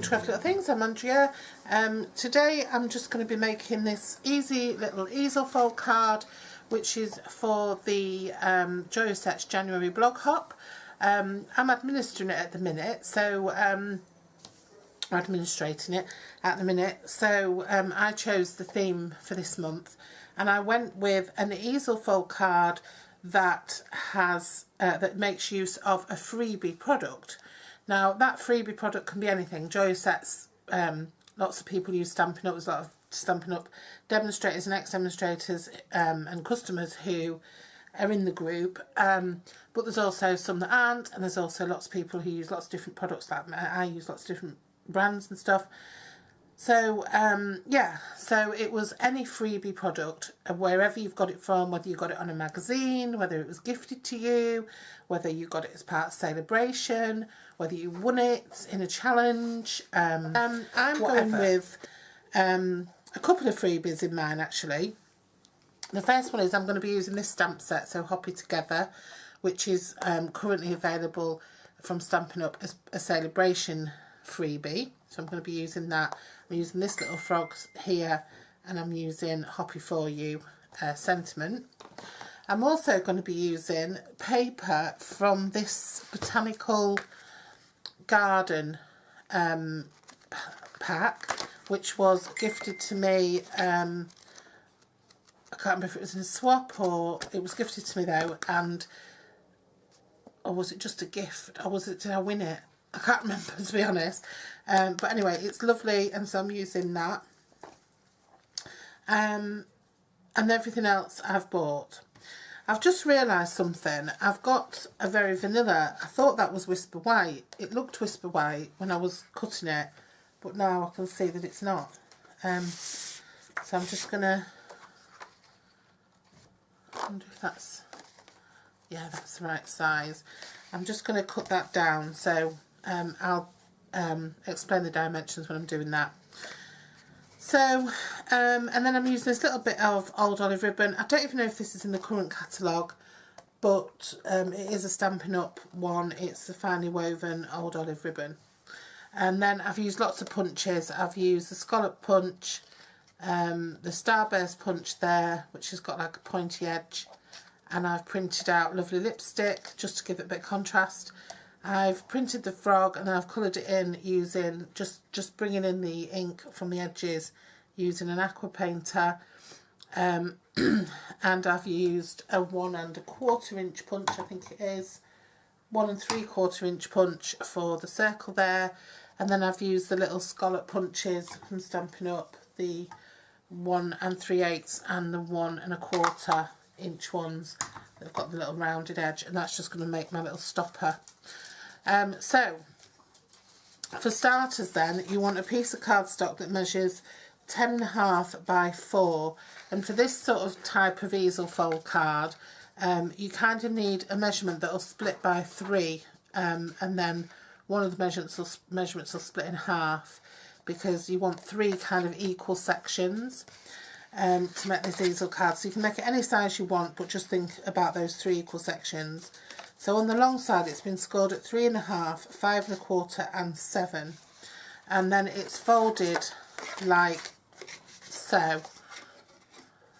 Twelve Little Things. I'm Andrea. Today I'm just going to be making this easy little easel fold card, which is for the Joyo Sets January blog hop. I'm administering it at the minute, so administrating it at the minute. So I chose the theme for this month, and I went with an easel fold card that has that makes use of a freebie product. Now that freebie product can be anything. Joyo Sets, lots of people use Stampin' Up. There's a lot of Stampin' Up demonstrators and ex-demonstrators and customers who are in the group, but there's also some that aren't, and there's also lots of people who use lots of different products. Like I use lots of different brands and stuff. So yeah, so it was any freebie product, wherever you've got it from, whether you got it on a magazine, whether it was gifted to you, whether you got it as part of celebration, whether you won it in a challenge. I'm going with a couple of freebies in mine actually. The first one is I'm going to be using this stamp set, so Hoppy Together, which is currently available from Stampin' Up as a celebration freebie. So I'm going to be using that. I'm using this little frog here, and I'm using Hoppy For You sentiment. I'm also going to be using paper from this botanical garden pack, which was gifted to me. I can't remember if it was in a swap or it was gifted to me though, or was it just a gift, or did I win it? I can't remember, to be honest. But anyway, it's lovely, and so I'm using that. And everything else I've bought. I've just realised something. I've got a very vanilla. I thought that was Whisper White. It looked Whisper White when I was cutting it, but now I can see that it's not. So I'm just going to... I wonder if that's... Yeah, that's the right size. I'm just going to cut that down, so I'll explain the dimensions when I'm doing that. So, and then I'm using this little bit of old olive ribbon. I don't even know if this is in the current catalogue, but it is a Stampin' Up one. It's the finely woven old olive ribbon. And then I've used lots of punches. I've used the scallop punch, the starburst punch there, which has got like a pointy edge, and I've printed out lovely lipstick just to give it a bit of contrast. I've printed the frog, and then I've coloured it in using just bringing in the ink from the edges using an aqua painter, and I've used a 1 1/4 inch punch, I think it is 1 3/4 inch punch for the circle there, and then I've used the little scallop punches from Stampin' Up, the 1 3/8 and the 1 1/4 inch ones. They've got the little rounded edge, and that's just going to make my little stopper. So for starters then, you want a piece of cardstock that measures 10.5 by 4, and for this sort of type of easel fold card, you kind of need a measurement that will split by 3, and then one of the measurements will split in half, because you want 3 kind of equal sections to make this easel card. So you can make it any size you want, but just think about those 3 equal sections. So on the long side it's been scored at 3.5, 5 1/4 and 7, and then it's folded like so.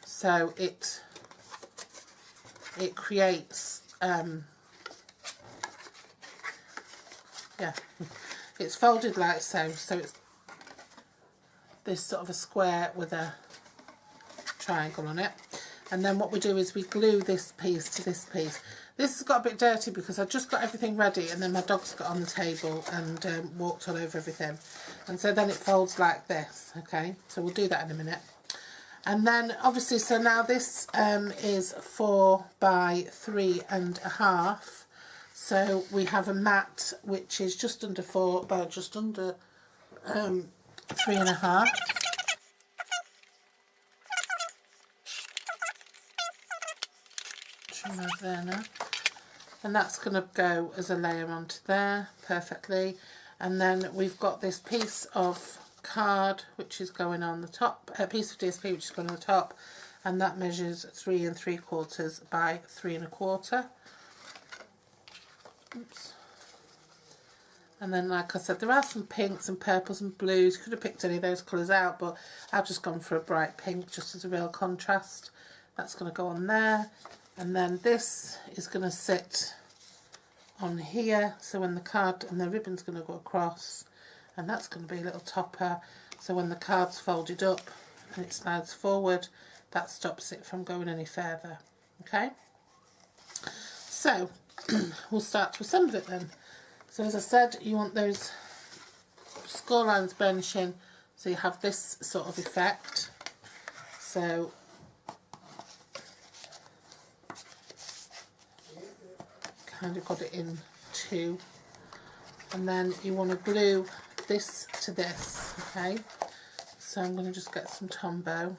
So it creates yeah, it's folded like so. So it's this sort of a square with a triangle on it, and then what we do is we glue this piece to this piece. This has got a bit dirty because I just got everything ready, and then my dogs got on the table and walked all over everything, and so then it folds like this. Okay, so we'll do that in a minute. And then obviously, so now this is 4 by 3.5, so we have a mat which is just under 4 by just under 3.5. Trim over there now, and that's going to go as a layer onto there perfectly. And then we've got this piece of card which is going on the top, a piece of DSP which is going on the top, and that measures 3 3/4 by 3 1/4. Oops. And then, like I said, there are some pinks and purples and blues. You could have picked any of those colours out, but I've just gone for a bright pink just as a real contrast. That's going to go on there. And then this is going to sit on here. So when the card and the ribbon's going to go across, and that's going to be a little topper. So when the card's folded up and it slides forward, that stops it from going any further. Okay? So we'll start to assemble it then. So as I said, you want those score lines burnishing so you have this sort of effect. So kind of got it in two, and then you want to glue this to this. Okay, so I'm going to just get some Tombow.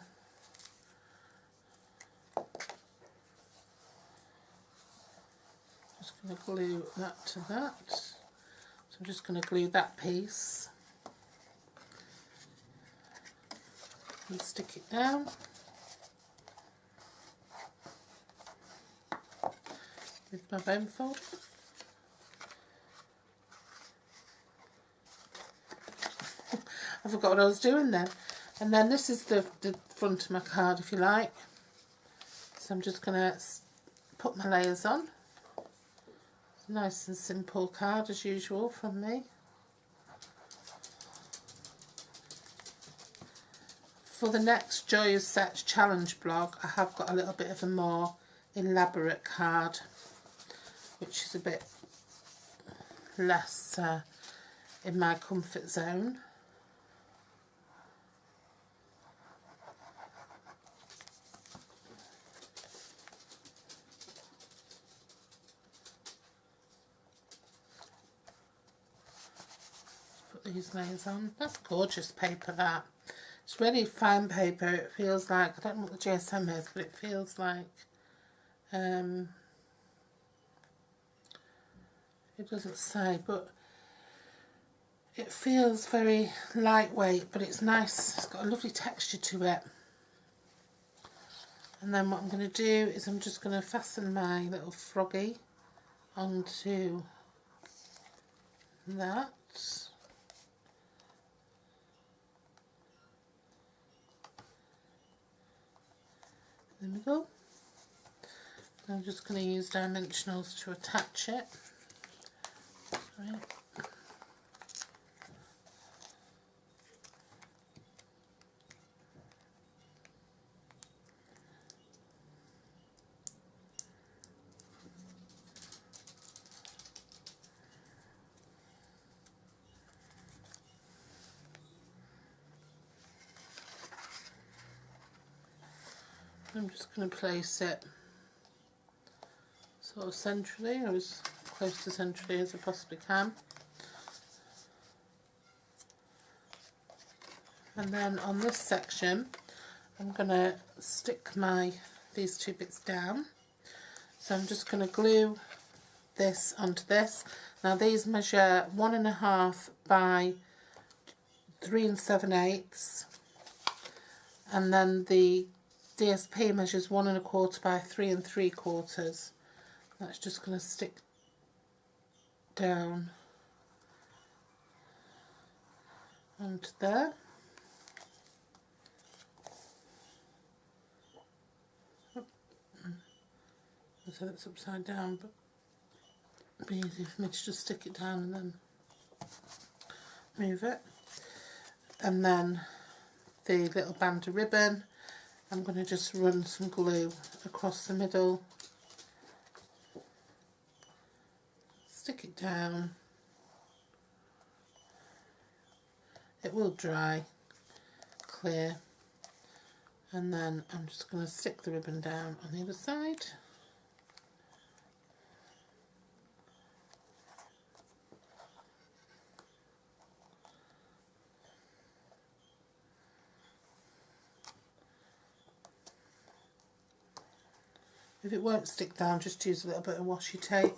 Just going to glue that to that. So I'm just going to glue that piece and stick it down. With my bone folder. I forgot what I was doing then. And then this is the front of my card, if you like. So I'm just going to put my layers on. Nice and simple card as usual from me. For the next Joy of Sets challenge blog, I have got a little bit of a more elaborate card, which is a bit less in my comfort zone. These layers on. That's gorgeous paper, that. It's really fine paper. It feels like, I don't know what the GSM is, but it feels like it doesn't say, but it feels very lightweight, but it's nice. It's got a lovely texture to it. And then what I'm going to do is I'm just going to fasten my little froggy onto that. There we go. I'm just going to use dimensionals to attach it. Right. I'm just going to place it sort of centrally, or as close to centrally as I possibly can. And then on this section, I'm going to stick these two bits down. So I'm just going to glue this onto this. Now these measure 1.5 by 3 7/8, and then the DSP measures 1.25 by 3 3/4. That's just going to stick down onto there. So it's upside down, but it'd be easy for me to just stick it down and then move it. And then the little band of ribbon, I'm going to just run some glue across the middle, stick it down. It will dry clear, and then I'm just going to stick the ribbon down on the other side. If it won't stick down, just use a little bit of washi tape.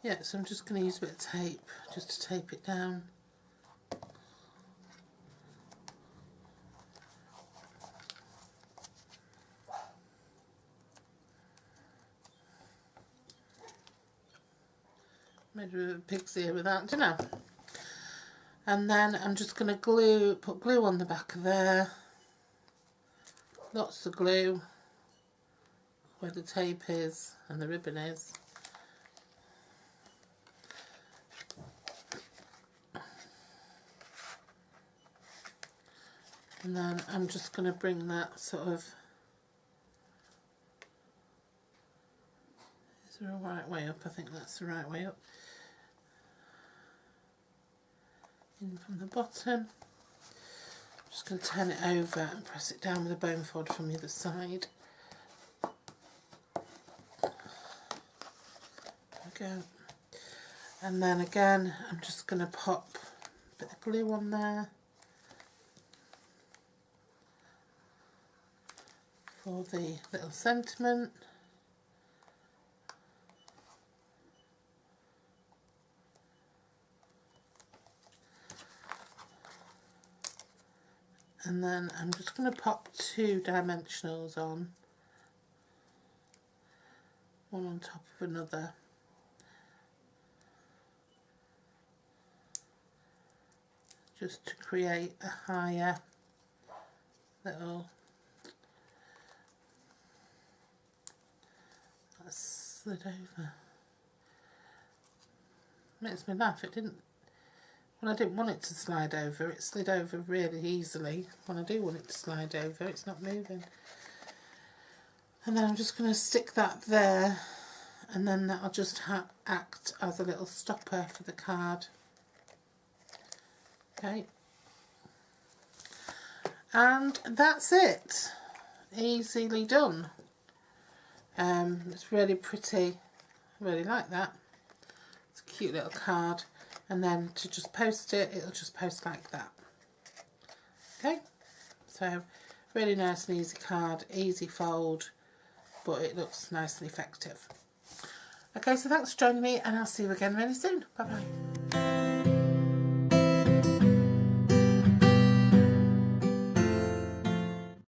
Yeah, so I'm just going to use a bit of tape just to tape it down. Maybe a pig's ear with that, I don't know. And then I'm just going to put glue on the back of there. Lots of glue where the tape is and the ribbon is. And then I'm just going to bring that sort of, is there a right way up? I think that's the right way up. In from the bottom. I'm just going to turn it over and press it down with a bone fold from the other side. There we go. And then again, I'm just going to pop a bit of glue on there for the little sentiment. And then I'm just going to pop 2 dimensionals on, one on top of another. Just to create a higher little, that's slid over. Makes me laugh, it didn't, when I didn't want it to slide over, it slid over really easily. When I do want it to slide over, it's not moving. And then I'm just going to stick that there, and then that'll just act as a little stopper for the card. Okay. And that's it. Easily done. It's really pretty. I really like that. It's a cute little card. And then to just post it, it'll just post like that. Okay, so really nice and easy card, easy fold, but it looks nice and effective. Okay, so thanks for joining me, and I'll see you again really soon. Bye bye.